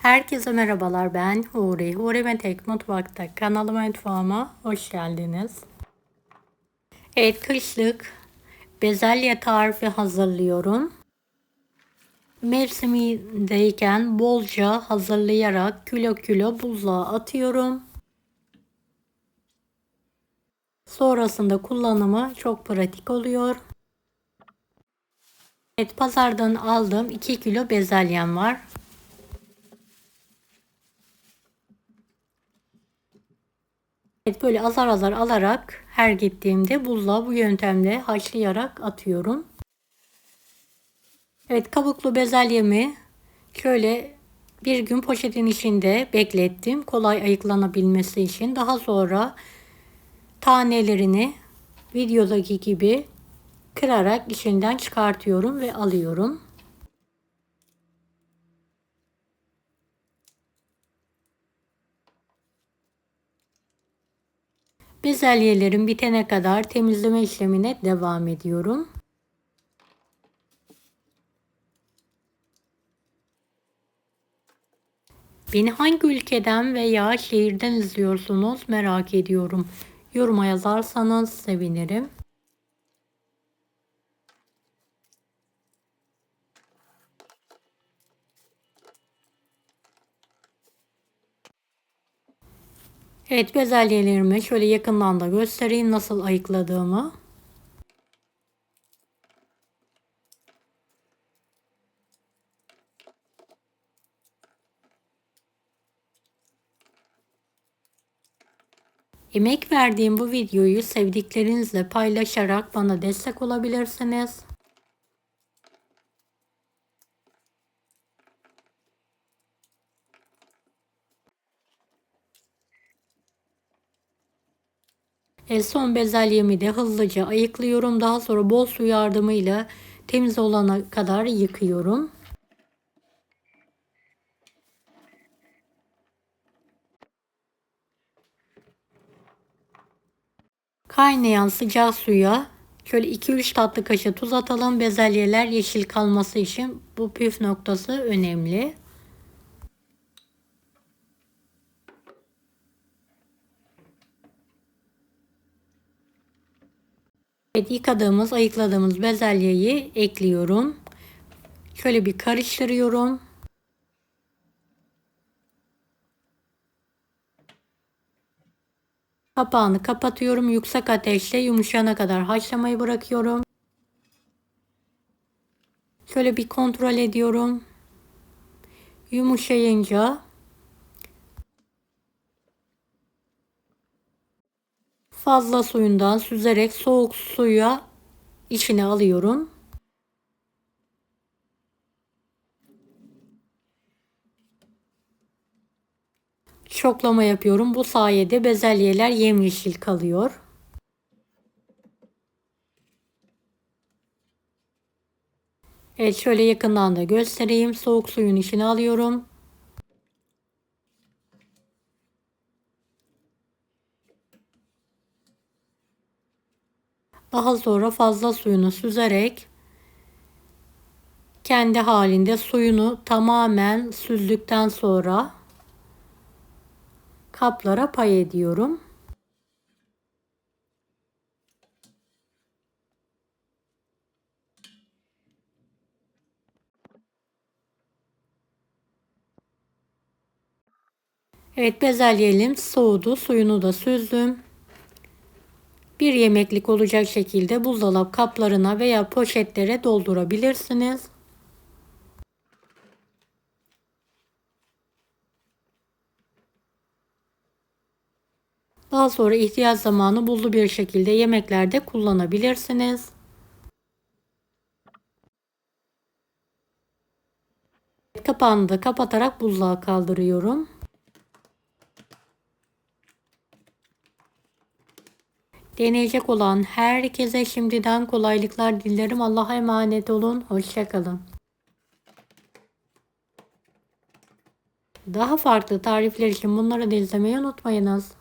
Herkese merhabalar, ben Huri. Huri ve Tek Mutfak'ta kanalıma, mutfağıma hoş geldiniz. Evet, kışlık bezelye tarifi hazırlıyorum. Mevsimindeyken bolca hazırlayarak kilo kilo buzluğa atıyorum. Sonrasında kullanımı çok pratik oluyor. Evet, pazardan aldığım 2 kilo bezelyem var. Evet, böyle azar azar alarak her gittiğimde buzluğa bu yöntemle haşlayarak atıyorum. Evet, kabuklu bezelyemi şöyle bir gün poşetin içinde beklettim. Kolay ayıklanabilmesi için. Daha sonra tanelerini videodaki gibi kırarak içinden çıkartıyorum ve alıyorum. Bezelyelerim bitene kadar temizleme işlemine devam ediyorum. Beni hangi ülkeden veya şehirden izliyorsunuz merak ediyorum. Yoruma yazarsanız sevinirim. Evet, bezelyelerimi şöyle yakından da göstereyim nasıl ayıkladığımı. Emek verdiğim bu videoyu sevdiklerinizle paylaşarak bana destek olabilirsiniz. Son bezelyemi de hızlıca ayıklıyorum. Daha sonra bol su yardımıyla temiz olana kadar yıkıyorum. Kaynayan sıcak suya şöyle 2-3 tatlı kaşığı tuz atalım. Bezelyeler yeşil kalması için bu püf noktası önemli. Evet, yıkadığımız, ayıkladığımız bezelyeyi ekliyorum. Şöyle bir karıştırıyorum. Kapağını kapatıyorum. Yüksek ateşte yumuşayana kadar haşlamayı bırakıyorum. Şöyle bir kontrol ediyorum. Yumuşayınca fazla suyundan süzerek soğuk suya içine alıyorum. Şoklama yapıyorum. Bu sayede bezelyeler yemyeşil kalıyor. Evet, şöyle yakından da göstereyim. Soğuk suyun içine alıyorum. Daha sonra fazla suyunu süzerek kendi halinde suyunu tamamen süzdükten sonra kaplara pay ediyorum. Evet, bezelyelim soğudu. Suyunu da süzdüm. Bir yemeklik olacak şekilde buzdolap kaplarına veya poşetlere doldurabilirsiniz. Daha sonra ihtiyaç zamanı buzlu bir şekilde yemeklerde kullanabilirsiniz. Kapağını da kapatarak buzluğa kaldırıyorum. Deneyecek olan herkese şimdiden kolaylıklar dilerim. Allah'a emanet olun. Hoşça kalın. Daha farklı tarifler için bunları da izlemeyi unutmayınız.